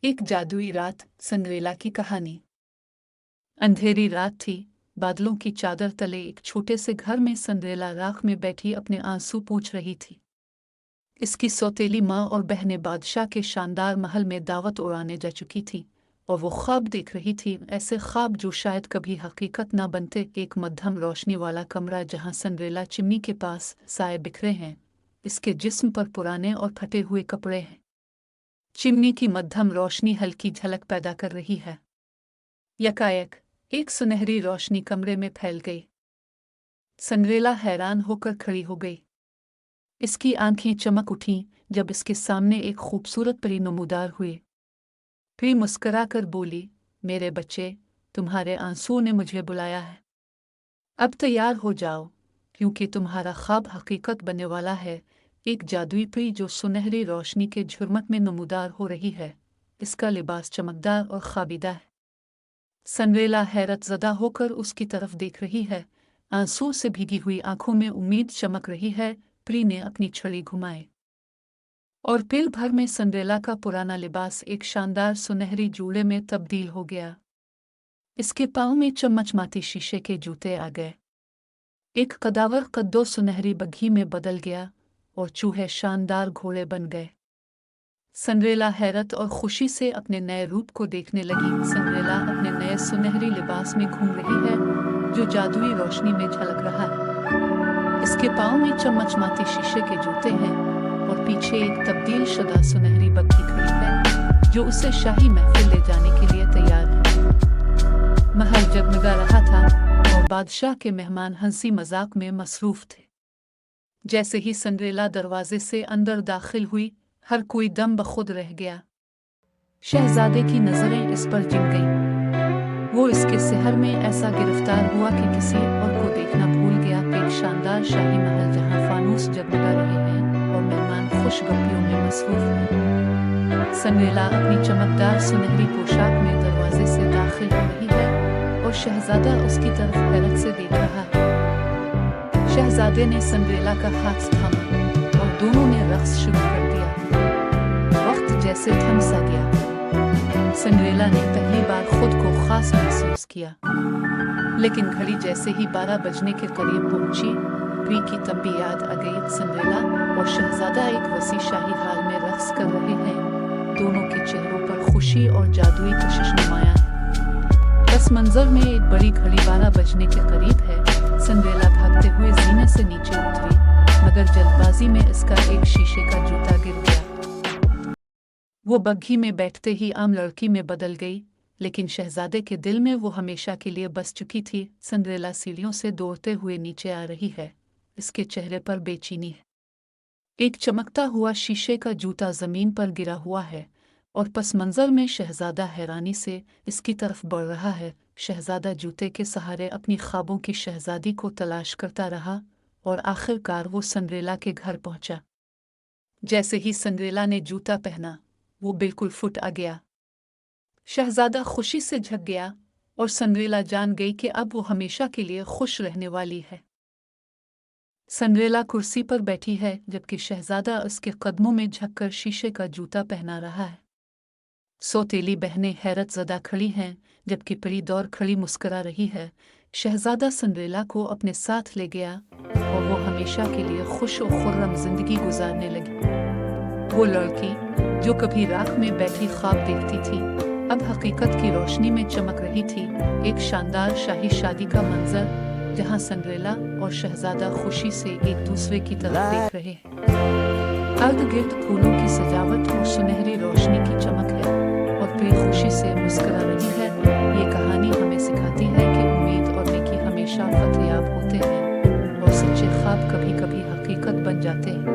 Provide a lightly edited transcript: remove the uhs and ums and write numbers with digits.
एक जादुई रात, सिंड्रेला की कहानी। अंधेरी रात थी। बादलों की चादर तले एक छोटे से घर में सिंड्रेला राख में बैठी अपने आंसू पोंछ रही थी। इसकी सौतेली माँ और बहनें बादशाह के शानदार महल में दावत उड़ाने जा चुकी थी और वो ख्वाब देख रही थी, ऐसे ख्वाब जो शायद कभी हकीकत न बनते। एक मध्यम रोशनी वाला कमरा जहाँ सिंड्रेला चिमनी के पास साए बिखरे हैं, इसके जिस्म पर पुराने और फटे हुए कपड़े हैं। चिमनी की मध्यम रोशनी हल्की झलक पैदा कर रही है। यकायक एक सुनहरी रोशनी कमरे में फैल गई। सिंड्रेला हैरान होकर खड़ी हो गई। इसकी आंखें चमक उठीं जब इसके सामने एक खूबसूरत परी नमूदार हुई। परी मुस्कुराकर बोली, मेरे बच्चे, तुम्हारे आंसुओं ने मुझे बुलाया है। अब तैयार हो जाओ, क्योंकि तुम्हारा ख्वाब हकीकत बनने वाला है। एक जादुई परी जो सुनहरी रोशनी के झुरमट में नमूदार हो रही है। इसका लिबास चमकदार और ख्वाबीदा है। सिंड्रेला हैरत ज़दा होकर उसकी तरफ देख रही है। आंसू से भीगी हुई आंखों में उम्मीद चमक रही है। परी ने अपनी छड़ी घुमाई और पल भर में सिंड्रेला का पुराना लिबास एक शानदार सुनहरी जूड़े में तब्दील हो गया। इसके पाँव में चमचमाते शीशे के जूते आ गए। एक कदावर कद्दो सुनहरी बग्घी में बदल गया और चूहे शानदार घोड़े बन गए। सिंड्रेला हैरत और खुशी से अपने नए रूप को देखने लगी। सिंड्रेला अपने नए सुनहरी लिबास में घूम रही है, जो जादुई रोशनी में झलक रहा है। इसके पाँव में चमचमाते शीशे के जूते हैं और पीछे एक तब्दील शुदा सुनहरी बग्घी खड़ी है, जो उसे शाही महफिल ले जाने के लिए तैयार है। महल जगमगा रहा था और बादशाह के मेहमान हंसी मजाक में मसरूफ थे। जैसे ही सिंड्रेला दरवाजे से अंदर दाखिल हुई, हर कोई दम बखुद रह गया। शहजादे की नजरें इस पर जिम गईं। वो इसके सेहर में ऐसा गिरफ्तार हुआ कि किसी और को देखना भूल गया। एक शानदार शाही महल जहां फानूस जगमगा रहे हैं और मेहमान खुशगपियों में मसरूफ हैं। सिंड्रेला अपनी चमकदार सुनहरी पोशाक में दरवाजे से दाखिल हो रही है और शहजादा उसकी तरफ हैरत से देख रहा है। शहजादे ने सिंड्रेला का हाथ थामा और दोनों ने रक्स शुरू कर दिया। वक्त जैसे थम सा गया। सिंड्रेला ने पहली बार खुद को खास महसूस किया। लेकिन घड़ी जैसे ही 12 बजने के करीब पहुंची, परी की तंबी याद आ गई। सिंड्रेला और शहजादा एक वसी शाही हाल में रक्स कर रहे हैं। दोनों के चेहरों पर खुशी और जादुई कशिश नुमाया है। बस मंजर में एक बड़ी घड़ी 12 बजने के करीब है। सिंड्रेला भागते हुए जीने से नीचे उतरी, मगर जल्दबाजी में इसका एक शीशे का जूता गिर गया। वो बग्घी में बैठते ही आम लड़की में बदल गई, लेकिन शहजादे के दिल में वो हमेशा के लिए बस चुकी थी। सिंड्रेला सीढ़ियों से दौड़ते हुए नीचे आ रही है। इसके चेहरे पर बेचैनी है। एक चमकता हुआ शीशे का जूता जमीन पर गिरा हुआ है और पस मंजर में शहजादा हैरानी से इसकी तरफ बढ़ रहा है। शहजादा जूते के सहारे अपनी ख्वाबों की शहजादी को तलाश करता रहा और आखिरकार वो सिंड्रेला के घर पहुंचा। जैसे ही सिंड्रेला ने जूता पहना, वो बिल्कुल फुट आ गया। शहजादा खुशी से झक गया और सिंड्रेला जान गई कि अब वो हमेशा के लिए खुश रहने वाली है। सिंड्रेला कुर्सी पर बैठी है, जबकि शहजादा उसके कदमों में झुककर शीशे का जूता पहना रहा है। सौतेली बहनें हैरत ज़दा खड़ी हैं, जबकि परी दौड़ खड़ी मुस्कुरा रही है। शहजादा सिंड्रेला को अपने साथ ले गया और वो हमेशा के लिए खुश और खुर्रम जिंदगी गुजारने लगी। वो लड़की जो कभी राख में बैठी ख्वाब देखती थी, अब हकीकत की रोशनी में चमक रही थी। एक शानदार शाही शादी का मंजर, जहां सिंड्रेला और शहजादा खुशी से एक दूसरे की तरफ देख रहे हैं। अर्द गिर्द फूलों की सजावट और सुनहरी रोशनी की चमक है और परी खुशी से मुस्कुरा रही है। ये कहानी हमें सिखाती है कि उम्मीद और नेकी हमेशा फतेयाब होते हैं और सच्चे ख्वाब कभी कभी हकीकत बन जाते हैं।